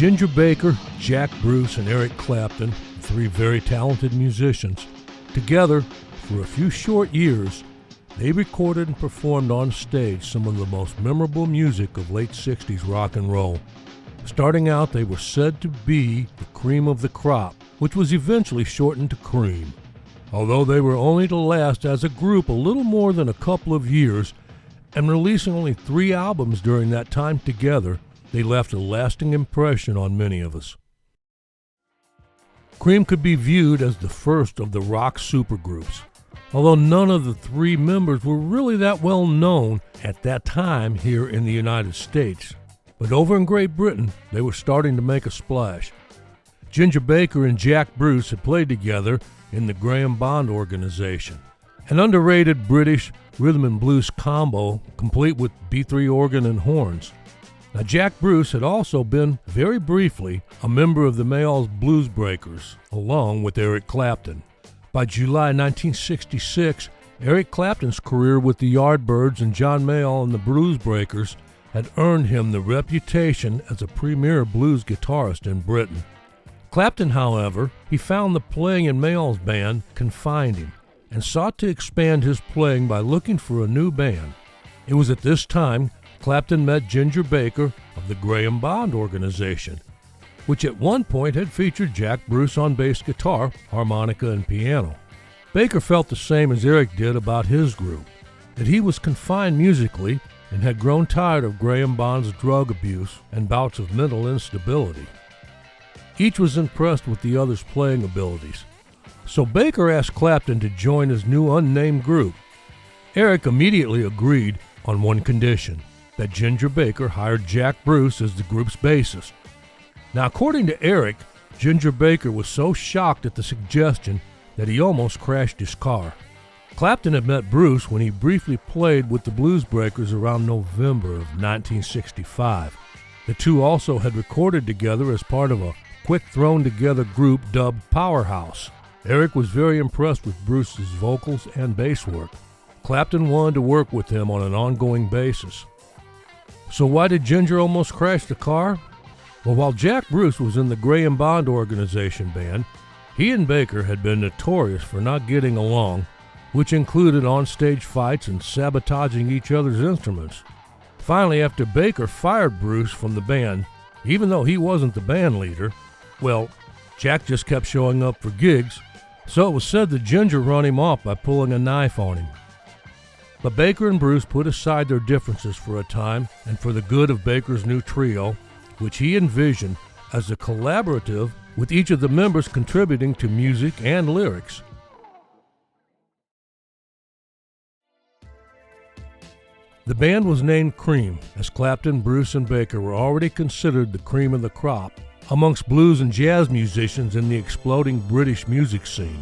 Ginger Baker, Jack Bruce, and Eric Clapton, three very talented musicians, together for a few short years, they recorded and performed on stage some of the most memorable music of late 60s rock and roll. Starting out, they were said to be the cream of the crop, which was eventually shortened to Cream. Although they were only to last as a group a little more than a couple of years, and releasing only 3 albums during that time together, they left a lasting impression on many of us. Cream could be viewed as the first of the rock supergroups, although none of the 3 members were really that well known at that time here in the United States. But over in Great Britain, they were starting to make a splash. Ginger Baker and Jack Bruce had played together in the Graham Bond Organization, an underrated British rhythm and blues combo complete with B3 organ and horns. Now, Jack Bruce had also been, very briefly, a member of the Mayall's Blues Breakers, along with Eric Clapton. By July 1966, Eric Clapton's career with the Yardbirds and John Mayall and the Blues Breakers had earned him the reputation as a premier blues guitarist in Britain. Clapton, however, he found the playing in Mayall's band confined him and sought to expand his playing by looking for a new band. It was at this time Clapton met Ginger Baker of the Graham Bond Organization, which at one point had featured Jack Bruce on bass guitar, harmonica, and piano. Baker felt the same as Eric did about his group, that he was confined musically and had grown tired of Graham Bond's drug abuse and bouts of mental instability. Each was impressed with the other's playing abilities, so Baker asked Clapton to join his new unnamed group. Eric immediately agreed on one condition, that Ginger Baker hired Jack Bruce as the group's bassist. Now, according to Eric, Ginger Baker was so shocked at the suggestion that he almost crashed his car. Clapton had met Bruce when he briefly played with the Blues Breakers around November of 1965. The two also had recorded together as part of a quick thrown-together group dubbed Powerhouse. Eric was very impressed with Bruce's vocals and bass work. Clapton wanted to work with him on an ongoing basis. So why did Ginger almost crash the car? Well, while Jack Bruce was in the Graham Bond Organization band, he and Baker had been notorious for not getting along, which included on-stage fights and sabotaging each other's instruments. Finally, after Baker fired Bruce from the band, even though he wasn't the band leader, well, Jack just kept showing up for gigs, so it was said that Ginger run him off by pulling a knife on him. But Baker and Bruce put aside their differences for a time and for the good of Baker's new trio, which he envisioned as a collaborative with each of the members contributing to music and lyrics. The band was named Cream, as Clapton, Bruce, and Baker were already considered the cream of the crop amongst blues and jazz musicians in the exploding British music scene.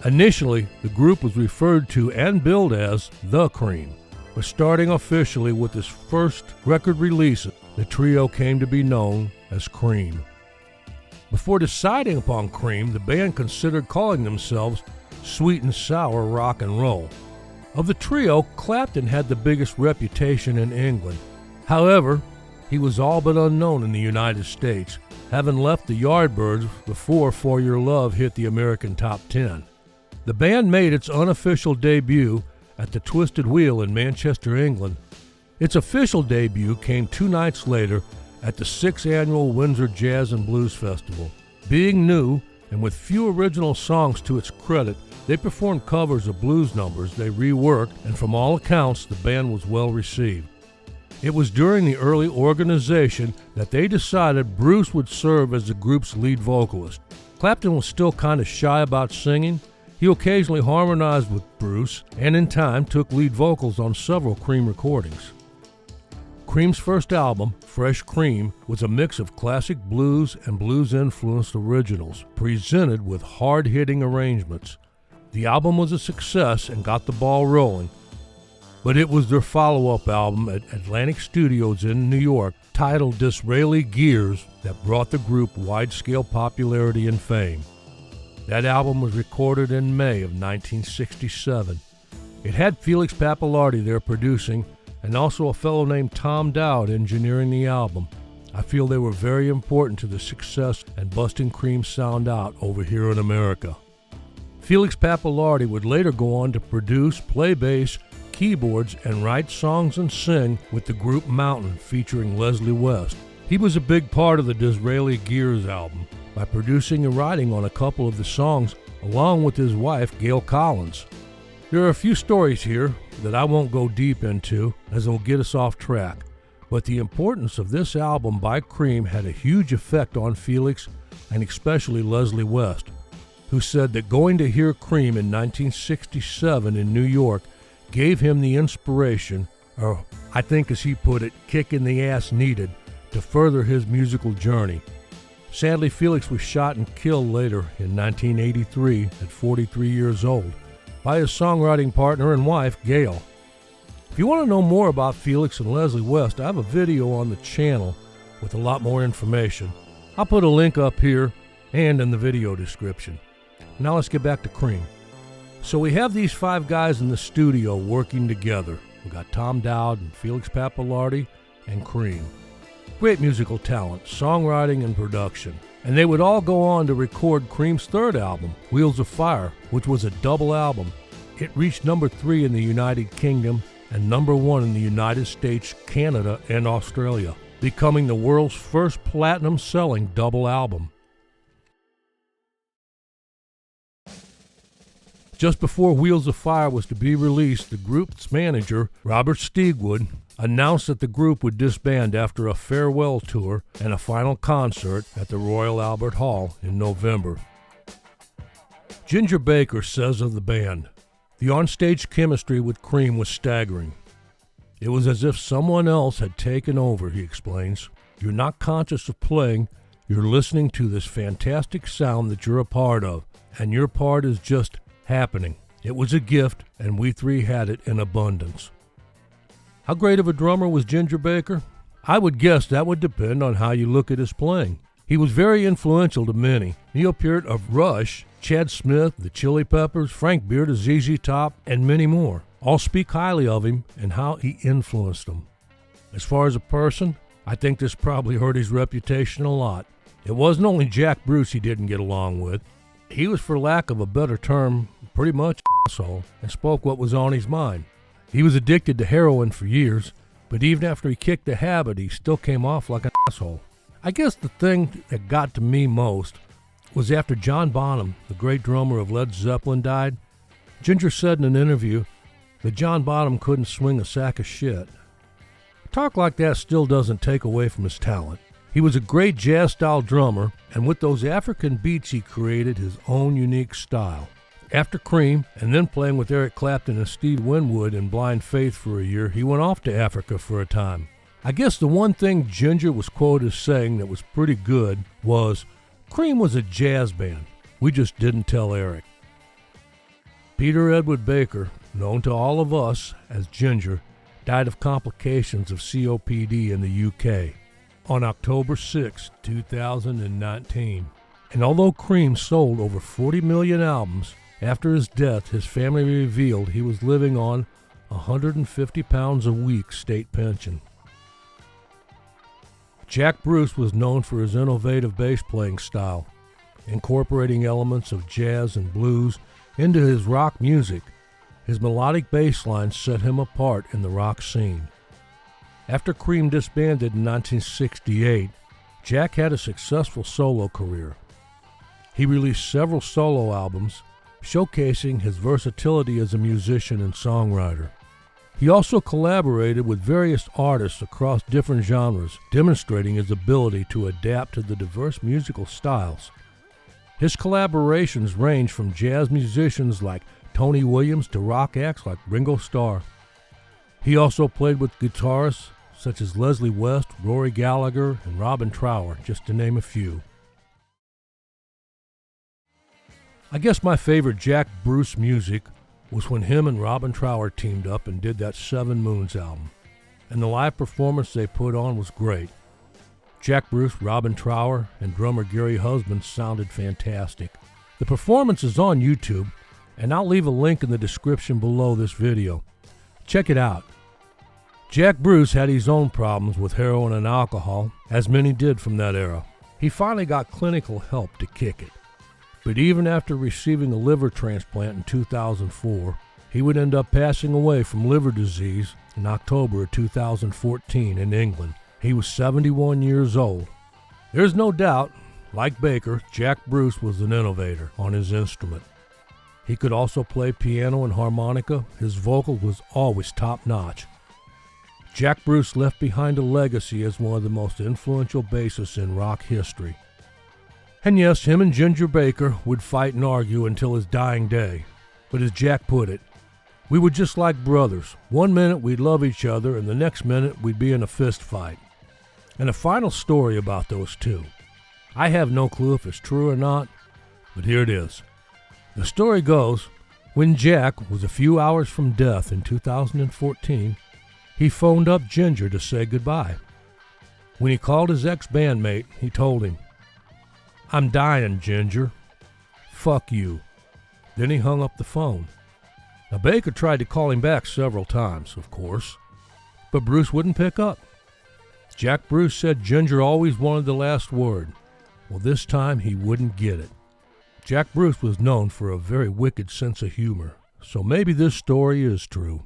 Initially, the group was referred to and billed as The Cream, but starting officially with its first record release, the trio came to be known as Cream. Before deciding upon Cream, the band considered calling themselves Sweet and Sour Rock and Roll. Of the trio, Clapton had the biggest reputation in England. However, he was all but unknown in the United States, having left the Yardbirds before For Your Love hit the American top 10. The band made its unofficial debut at the Twisted Wheel in Manchester, England. Its official debut came 2 nights later at the 6th annual Windsor Jazz and Blues Festival. Being new and with few original songs to its credit, they performed covers of blues numbers they reworked, and from all accounts, the band was well received. It was during the early organization that they decided Bruce would serve as the group's lead vocalist. Clapton was still kind of shy about singing. He occasionally harmonized with Bruce, and in time took lead vocals on several Cream recordings. Cream's first album, Fresh Cream, was a mix of classic blues and blues-influenced originals, presented with hard-hitting arrangements. The album was a success and got the ball rolling, but it was their follow-up album at Atlantic Studios in New York, titled Disraeli Gears, that brought the group wide-scale popularity and fame. That album was recorded in May of 1967. It had Felix Pappalardi there producing, and also a fellow named Tom Dowd engineering the album. I feel they were very important to the success and busting Cream's sound out over here in America. Felix Pappalardi would later go on to produce, play bass, keyboards, and write songs and sing with the group Mountain featuring Leslie West. He was a big part of the Disraeli Gears album by producing and writing on a couple of the songs along with his wife Gail Collins. There are a few stories here that I won't go deep into as it will get us off track, but the importance of this album by Cream had a huge effect on Felix and especially Leslie West, who said that going to hear Cream in 1967 in New York gave him the inspiration, or I think as he put it, kick in the ass needed to further his musical journey. Sadly, Felix was shot and killed later in 1983 at 43 years old by his songwriting partner and wife, Gail. If you want to know more about Felix and Leslie West, I have a video on the channel with a lot more information. I'll put a link up here and in the video description. Now let's get back to Cream. So we have these 5 guys in the studio working together. We got Tom Dowd and Felix Pappalardi and Cream. Great musical talent, songwriting and production. And they would all go on to record Cream's 3rd album, Wheels of Fire, which was a double album. It reached number 3 in the United Kingdom and number 1 in the United States, Canada, and Australia, becoming the world's first platinum-selling double album. Just before Wheels of Fire was to be released, the group's manager, Robert Stigwood, announced that the group would disband after a farewell tour and a final concert at the Royal Albert Hall in November. Ginger Baker says of the band, "The onstage chemistry with Cream was staggering. It was as if someone else had taken over," he explains. "You're not conscious of playing, you're listening to this fantastic sound that you're a part of, and your part is just happening. It was a gift, and we 3 had it in abundance." How great of a drummer was Ginger Baker? I would guess that would depend on how you look at his playing. He was very influential to many. Neil Peart of Rush, Chad Smith, the Chili Peppers, Frank Beard of ZZ Top, and many more all speak highly of him and how he influenced them. As far as a person, I think this probably hurt his reputation a lot. It wasn't only Jack Bruce he didn't get along with. He was, for lack of a better term, pretty much an asshole and spoke what was on his mind. He was addicted to heroin for years, but even after he kicked the habit, he still came off like an asshole. I guess the thing that got to me most was after John Bonham, the great drummer of Led Zeppelin, died. Ginger said in an interview that John Bonham couldn't swing a sack of shit. Talk like that still doesn't take away from his talent. He was a great jazz-style drummer, and with those African beats he created his own unique style. After Cream, and then playing with Eric Clapton and Steve Winwood in Blind Faith for a year, he went off to Africa for a time. I guess the one thing Ginger was quoted as saying that was pretty good was, "Cream was a jazz band. We just didn't tell Eric." Peter Edward Baker, known to all of us as Ginger, died of complications of COPD in the UK on October 6, 2019. And although Cream sold over 40 million albums, after his death, his family revealed he was living on £150 a week state pension. Jack Bruce was known for his innovative bass playing style, incorporating elements of jazz and blues into his rock music. His melodic bass lines set him apart in the rock scene. After Cream disbanded in 1968, Jack had a successful solo career. He released several solo albums, showcasing his versatility as a musician and songwriter. He also collaborated with various artists across different genres, demonstrating his ability to adapt to the diverse musical styles. His collaborations range from jazz musicians like Tony Williams to rock acts like Ringo Starr. He also played with guitarists such as Leslie West, Rory Gallagher, and Robin Trower, just to name a few. I guess my favorite Jack Bruce music was when him and Robin Trower teamed up and did that Seven Moons album. And the live performance they put on was great. Jack Bruce, Robin Trower, and drummer Gary Husband sounded fantastic. The performance is on YouTube, and I'll leave a link in the description below this video. Check it out. Jack Bruce had his own problems with heroin and alcohol, as many did from that era. He finally got clinical help to kick it. But even after receiving a liver transplant in 2004, he would end up passing away from liver disease in October of 2014 in England. He was 71 years old. There's no doubt, like Baker, Jack Bruce was an innovator on his instrument. He could also play piano and harmonica. His vocal was always top-notch. Jack Bruce left behind a legacy as one of the most influential bassists in rock history. And yes, him and Ginger Baker would fight and argue until his dying day. But as Jack put it, we were just like brothers. One minute we'd love each other, and the next minute we'd be in a fist fight. And a final story about those two. I have no clue if it's true or not, but here it is. The story goes, when Jack was a few hours from death in 2014, he phoned up Ginger to say goodbye. When he called his ex-bandmate, he told him, "I'm dying, Ginger. Fuck you." Then he hung up the phone. Now, Baker tried to call him back several times, of course, but Bruce wouldn't pick up. Jack Bruce said Ginger always wanted the last word. Well, this time he wouldn't get it. Jack Bruce was known for a very wicked sense of humor, so maybe this story is true.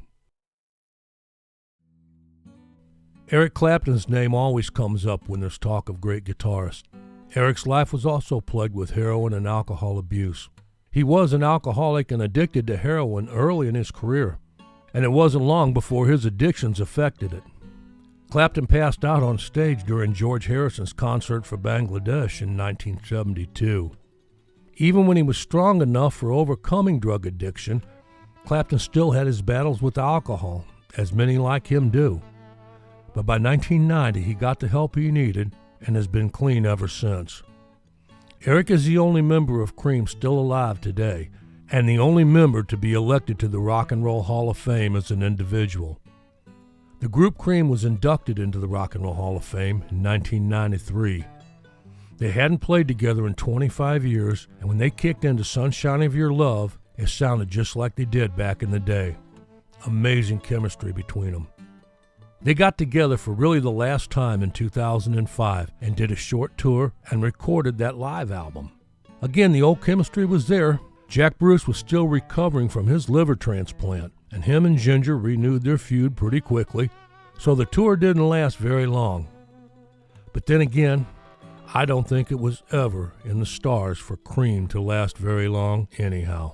Eric Clapton's name always comes up when there's talk of great guitarists. Eric's life was also plagued with heroin and alcohol abuse. He was an alcoholic and addicted to heroin early in his career, and it wasn't long before his addictions affected it. Clapton passed out on stage during George Harrison's concert for Bangladesh in 1972. Even when he was strong enough for overcoming drug addiction, Clapton still had his battles with alcohol, as many like him do. But by 1990, he got the help he needed and has been clean ever since. Eric is the only member of Cream still alive today, and the only member to be elected to the Rock and Roll Hall of Fame as an individual. The group Cream was inducted into the Rock and Roll Hall of Fame in 1993. They hadn't played together in 25 years, and when they kicked into Sunshine of Your Love, it sounded just like they did back in the day. Amazing chemistry between them. They got together for really the last time in 2005 and did a short tour and recorded that live album. Again, the old chemistry was there. Jack Bruce was still recovering from his liver transplant, and him and Ginger renewed their feud pretty quickly, so the tour didn't last very long. But then again, I don't think it was ever in the stars for Cream to last very long anyhow.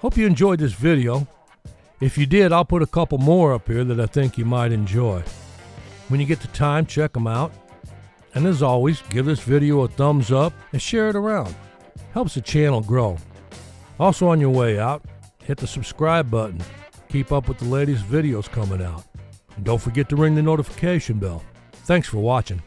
Hope you enjoyed this video. If you did, I'll put a couple more up here that I think you might enjoy. When you get the time, check them out. And as always, give this video a thumbs up and share it around. Helps the channel grow. Also on your way out, hit the subscribe button. Keep up with the latest videos coming out. And don't forget to ring the notification bell. Thanks for watching.